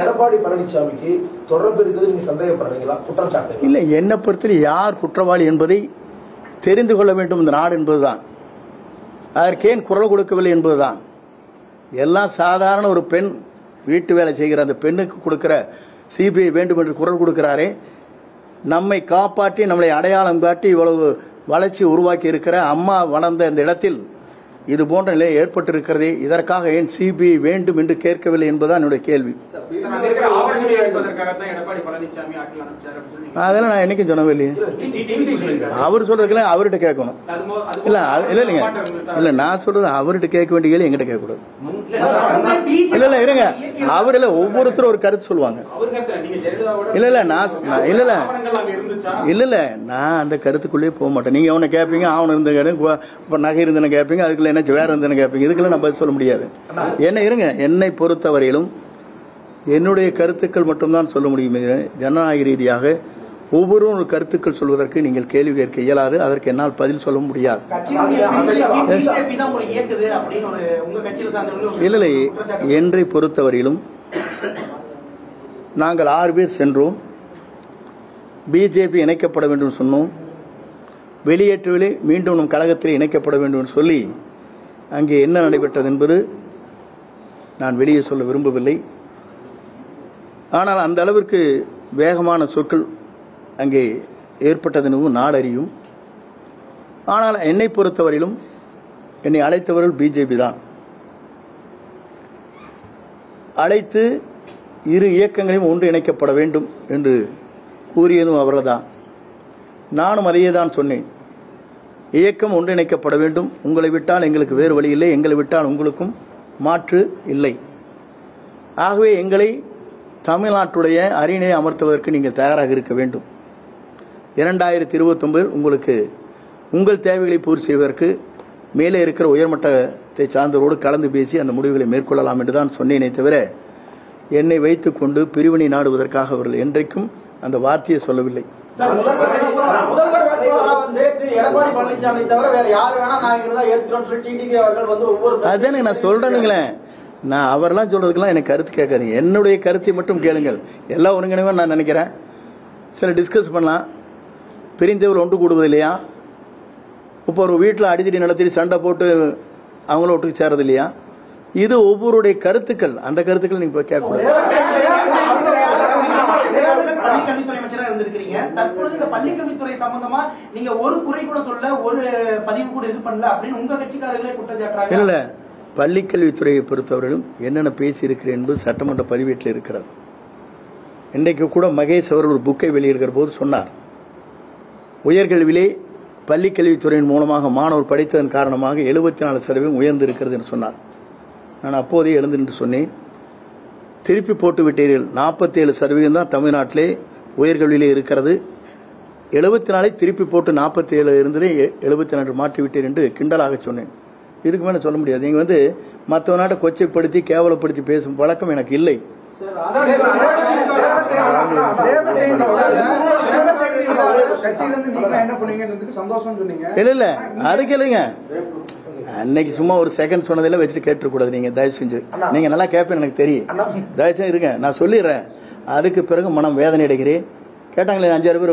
எடப்பாடி பழனிசாமிக்கு தொடர்பு இருக்குது நீங்க சந்தேகப்படுறீங்களா? குற்றச்சாட்டு இல்லை, என்னை பொறுத்தவரை யார் குற்றவாளி என்பதை தெரிந்து கொள்ள வேண்டும் இந்த நாடு என்பதுதான். அதற்கேன் குரல் கொடுக்கவில்லை என்பதுதான். எல்லாம் சாதாரண ஒரு பெண் வீட்டு வேலை செய்கிற அந்த பெண்ணுக்கு கொடுக்கிற சிபிஐ வேண்டும் என்று குரல் கொடுக்கிறாரே, நம்மை காப்பாற்றி நம்மளை அடையாளம் காட்டி இவ்வளவு வளர்ச்சி உருவாக்கி இருக்கிற அம்மா வளர்ந்த இந்த இடத்தில் இது போன்ற நிலை ஏற்பட்டிருக்கிறதே, இதற்காக ஏன் சிபிஐ வேண்டும் என்று கேட்கவில்லை என்பதுதான் என்னுடைய கேள்வி. அதெல்லாம் நான் என்னைக்கும் சொன்னவே இல்லையே. அவர் சொல்றதுக்கு அவர்கிட்ட கேட்கணும். இல்லைங்க, இல்ல நான் சொல்றது அவர்கிட்ட கேட்க வேண்டிய கேள்வி எங்கிட்ட கேட்க கூடாது. இல்ல இருங்க, அவர் இல்ல ஒவ்வொருத்தரும் ஒரு கருத்து சொல்லுவாங்க. இல்ல நான் அந்த கருத்துக்குள்ளே போக மாட்டேன். நீங்க அவனை கேட்பீங்க, அவன் இருந்த நகை இருந்தன கேட்பீங்க, அதுக்குள்ள என்ன வேற இருந்தன கேட்பீங்க. இதுக்கெல்லாம் நான் பதில் சொல்ல முடியாது. என்ன இருங்க, என்னை பொறுத்தவரையிலும் என்னுடைய கருத்துக்கள் மட்டும்தான் சொல்ல முடியும். ஜனநாயக ரீதியாக ஒவ்வொரு கருத்துக்கள் சொல்வதற்கு நீங்கள் கேள்வி கேட்க இயலாது. அதற்கு என்னால் பதில் சொல்ல முடியாது. இல்லை, என்னை பொறுத்தவரையிலும் நாங்கள் 6 பேர் சென்றோம். பிஜேபி இணைக்கப்பட வேண்டும் சொன்னோம். வெளியேற்றவில்லை, மீண்டும் நம் கழகத்தில் இணைக்கப்பட வேண்டும் என்று சொல்லி அங்கே என்ன நடைபெற்றது என்பது நான் வெளியே சொல்ல விரும்பவில்லை. ஆனால் அந்த அளவிற்கு வேகமான சொற்கள் அங்கே ஏற்பட்டது என்பது நாடறியும். ஆனால் என்னை பொறுத்தவரையிலும் என்னை அழைத்தவர்கள் பிஜேபி தான். அழைத்து இரு இயக்கங்களையும் ஒன்று இணைக்கப்பட வேண்டும் என்று கூறியதும் அவர்கள்தான். நானும் அதையே தான் சொன்னேன். இயக்கம் ஒன்றிணைக்கப்பட வேண்டும். உங்களை விட்டால் எங்களுக்கு வேறு வழி இல்லை, எங்களை விட்டால் உங்களுக்கும் மாற்று இல்லை. ஆகவே எங்களை தமிழ்நாட்டுடைய அரியணையை அமர்த்துவதற்கு நீங்கள் தயாராக இருக்க வேண்டும். 2029 உங்களுக்கு உங்கள் தேவைகளை பூர்த்தி செய்வதற்கு மேலே இருக்கிற உயர்மட்டத்தை சார்ந்தவரோடு கலந்து பேசி அந்த முடிவுகளை மேற்கொள்ளலாம் என்று தான் சொன்னேனே தவிர என்னை வைத்துக் கொண்டு பிரிவினை நாடுவதற்காக அவர்கள் என்றைக்கும் அந்த வார்த்தையை சொல்லவில்லை. அதானே நான் சொல்றேனுங்களே. நான் அவரெல்லாம் சொல்றதுக்கெல்லாம் எனக்கு கருத்து கேட்காதீங்க. என்னுடைய கருத்தை மட்டும் கேளுங்கள். எல்லாம் ஒருங்கிணைவா நான் நினைக்கிறேன். சில டிஸ்கஸ் பண்ணலாம். பிரிந்தவர் ஒன்று கூடுவது இல்லையா? இப்போ ஒரு வீட்டில் அடித்தடி நடத்தி சண்டை போட்டு அவங்கள ஒட்டுக்கு சேரது இல்லையா? இது ஒவ்வொருடைய கருத்துக்கள். அந்த கருத்துக்கள் நீங்க கேட்கக்கூடாது. பள்ளிக்கல்வித்துறை அமைச்சரா இருந்திருக்கீங்க. தற்பொழுது இந்த பள்ளிக்கல்வித்துறை சம்பந்தமா நீங்க ஒரு குறை கூட சொல்ல, ஒரு பதிவு கூட இது பண்ணல அப்படின்னு உங்க கட்சிக்காரர்களே குற்றம் சாட்டுறாங்க. இல்ல, பள்ளிக்கல்வித்துறையை பொறுத்தவரையிலும் என்னென்ன பேசி இருக்கிறேன் என்பது சட்டமன்ற பதிவேட்டில் இருக்கிறது. இன்றைக்கு கூட மகேஷ் அவர்கள் ஒரு புக்கை வெளியிடுகிற போது சொன்னார், உயர்கல்வியிலே பள்ளிக்கல்வித்துறையின் மூலமாக மாணவர் படித்ததன் காரணமாக 74% உயர்ந்து இருக்கிறது என்று சொன்னார். நான் அப்போதே எழுந்து என்று சொன்னேன், திருப்பி போட்டு விட்டீர்கள். 47% தான் தமிழ்நாட்டிலே உயர்கல்வியிலே இருக்கிறது. 74 திருப்பி போட்டு 47 இருந்ததே 74 மாற்றி விட்டீர் என்று கிண்டலாக சொன்னேன். இதுக்கு மேலே சொல்ல முடியாது. நீங்க மற்ற நாட்டை கொச்சைப்படுத்தி கேவலப்படுத்தி பேசும் பழக்கம் எனக்கு இல்லை. இல்ல அதுக்கு இல்லைங்க, அன்னைக்கு சும்மா ஒரு செகண்ட் சொன்னதில்ல வச்சுட்டு கேட்டுக்கூடாது. நீங்க தயவு செஞ்சு, நீங்க நல்லா கேட்பேன்னு எனக்கு தெரியும். தயவு செஞ்சு இருங்க, நான் சொல்லிடுறேன். அதுக்கு பிறகு மனம் வேதனை அடைகிறேன். கேட்டாங்களே 5-6 பேர்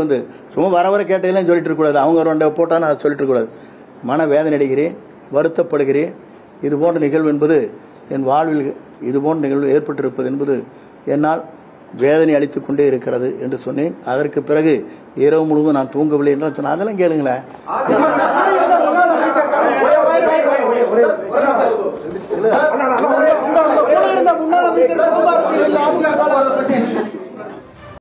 சும்மா வர வர கேட்டதெல்லாம் சொல்லிட்டு இருக்கக்கூடாது. அவங்க ஒரு போட்டான்னு அதை சொல்லிட்டு இருக்கக்கூடாது. மன வேதனை அடைகிறேன், வருத்தப்படுகிறேன். இது போன்ற நிகழ்வு என்பது என் வாழ்வில் இது போன்ற நிகழ்வு ஏற்பட்டிருப்பது என்பது என்னால் வேதனை அளித்துக் கொண்டே இருக்கிறது என்று சொன்னேன். அதற்கு பிறகு இரவு முழுவதும் நான் தூங்கவில்லை என்று சொன்னேன். அதெல்லாம் கேளுங்களேன். இல்ல